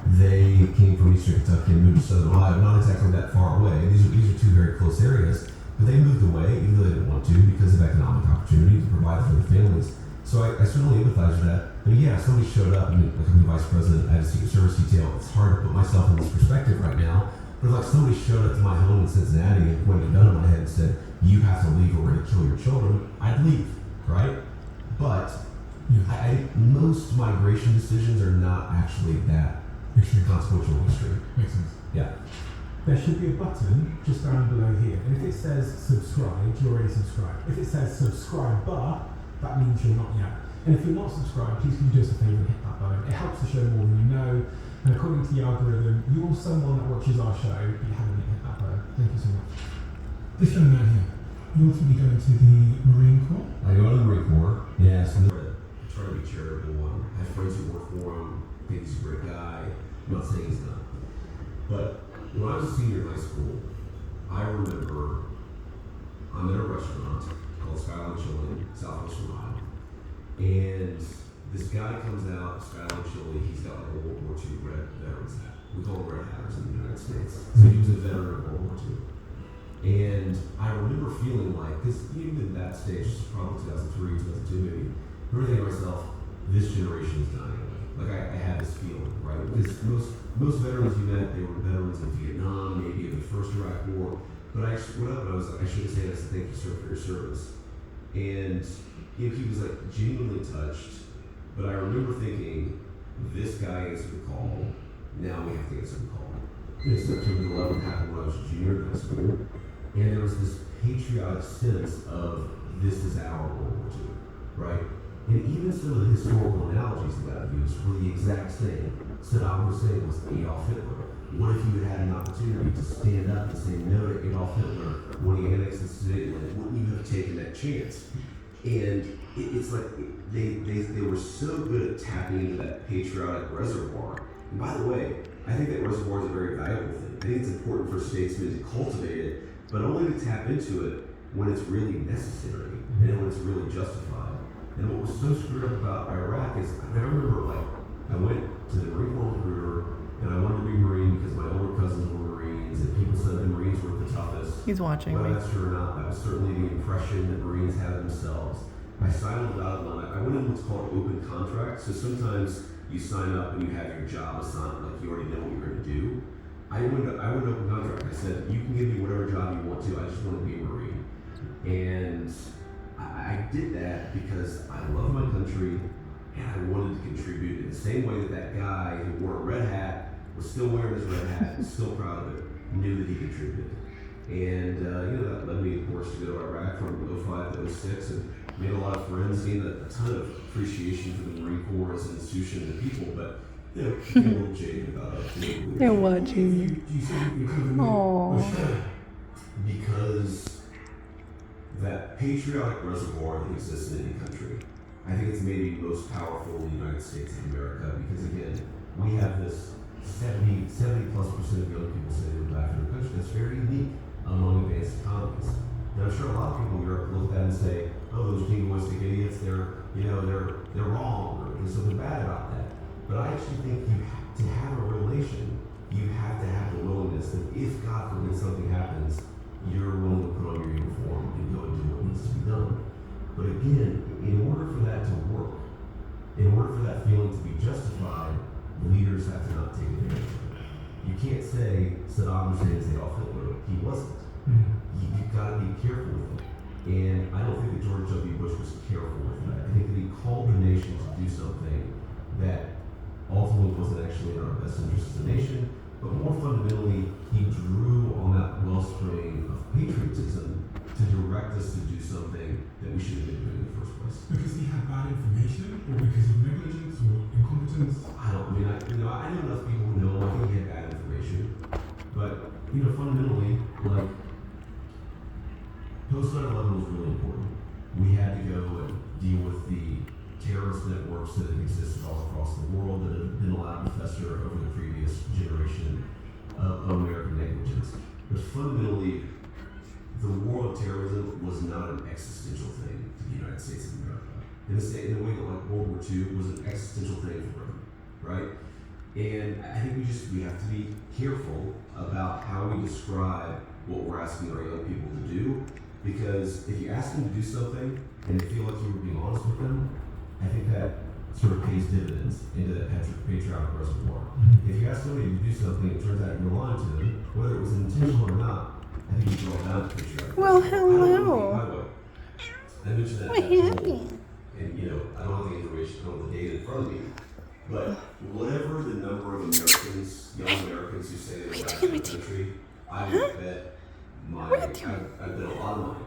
They came from Eastern Kentucky and moved to Southern Ohio, not exactly that far away. These are two very close areas, but they moved away, even though they didn't want to, because of economic opportunity to provide for their families. So I certainly empathize with that. But yeah, if somebody showed up, and like I'm the vice president at a Secret Service detail, it's hard to put myself in this perspective right now. But if like somebody showed up to my home in Cincinnati and pointed a gun at my head and said, "You have to leave or we're going to kill your children," I'd leave, right? But most migration decisions are not actually that consequential or extreme. Makes sense. Yeah. There should be a button just down below here, and if it says subscribe, you're already subscribed. If it says subscribe but, that means you're not yet. And if you're not subscribed, please can you do us a favour and hit that button. It helps the show more than you know, and according to the algorithm, you're someone that watches our show, but you haven't hit that button. Thank you so much. This young man here, you ultimately go into the Marine Corps? I go to the Marine Corps, yes. I try to be charitable. I have friends who work for him, think he's a great guy. I'm not saying he's not. But when I was a senior in high school, I remember I'm in a restaurant called Skyline Chili, Southwest Ohio. And this guy comes out, Skyline Chili, he's got like a World War II red veterans hat. We call them red hatters in the United States. So he was a veteran of World War II. And I remember feeling like, because even at that stage, this was probably 2003, 2002 maybe, I remember thinking to myself, this generation is dying away. Like I had this feeling, right? Because most veterans you met, they were veterans of Vietnam, maybe of the first Iraq War. But I went up and I was like, I should have said, I said, "Thank you, sir, for your service." And he was like genuinely touched. But I remember thinking, this guy answered the call. Now we have to answer the call. This September 11th happened when I was a junior in high school. And there was this patriotic sense of, this is our World War II, right? And even some of the historical analogies that got used were the exact same. Saddam Hussein was Adolf Hitler. What if you had an opportunity to stand up and say no to Adolf Hitler when he annexed the Sudetenland? Wouldn't you have taken that chance? And it's like they were so good at tapping into that patriotic reservoir. And by the way, I think that reservoir is a very valuable thing. I think it's important for statesmen to cultivate it, but only to tap into it when it's really necessary and when it's really justified. And what was so screwed up about Iraq is, I remember like, I went to the Marine Corps recruiter and I wanted to be Marine because my older cousins were Marines and people said the Marines were the toughest. He's watching me. Whether that's true or not, that was certainly the impression that Marines had of themselves. I signed on the dotted line. I went in what's called open contract. So sometimes you sign up and you have your job assigned, like you already know what you're going to do. I went open contract. I said, you can give me whatever job you want to. I just want to be a Marine. And I did that because I love my country and I wanted to contribute in the same way that guy who wore a red hat was still wearing his red hat, was still proud of it, knew that he contributed. And that led me, of course, to go to Iraq from 05 to 06 and made a lot of friends, gained a ton of appreciation for the Marine Corps as an institution and the people, but became a little jaded about it. They're watching. Aww. Because that patriotic reservoir that exists in any country, I think it's maybe most powerful in the United States of America because, again, we have this 70+% of young people say they're back in their country. That's very unique among advanced economies. And I'm sure a lot of people in Europe look at that and say, oh, those jingoistic idiots, they're wrong, or there's something bad about that. But I actually think to have a relation, you have to have the willingness that if, God forbid, something happens, you're willing to put on your uniform and go and do what needs to be done. But again, in order for that to work, in order for that feeling to be justified, leaders have to not take advantage of it. You can't say Saddam Hussein is Adolf Hitler. He wasn't. You've got to be careful with it. And I don't think that George W. Bush was careful with that. I think that he called the nation to do something that ultimately wasn't actually in our best interest as a nation, but more fundamentally, he drew on that wellspring of patriotism to direct us to do something that we should have been doing in the first place. Because he had bad information, or because of negligence or incompetence? I know enough people who know. I think he had bad information, but fundamentally, like post 9/11 was really important. We had to go and deal with the terrorist networks that have existed all across the world that have been allowed to fester over the previous generation of American negligence. But fundamentally, the war of terrorism was not an existential thing to the United States of America. In the way that like World War II was an existential thing for Britain, right? And I think we have to be careful about how we describe what we're asking our young people to do, because if you ask them to do something and they feel like you were being honest with them, I think that sort of pays dividends into that patriotic reservoir. If you ask somebody to do something and it turns out you're lying to them, whether it was intentional or not, I think you draw down to patriotic. Well, hello. I mentioned that. What happened? And I don't have the information, I don't have the data in front of me. But whatever the number of Americans, young Americans who say they're back in the country, I would bet I bet a lot of money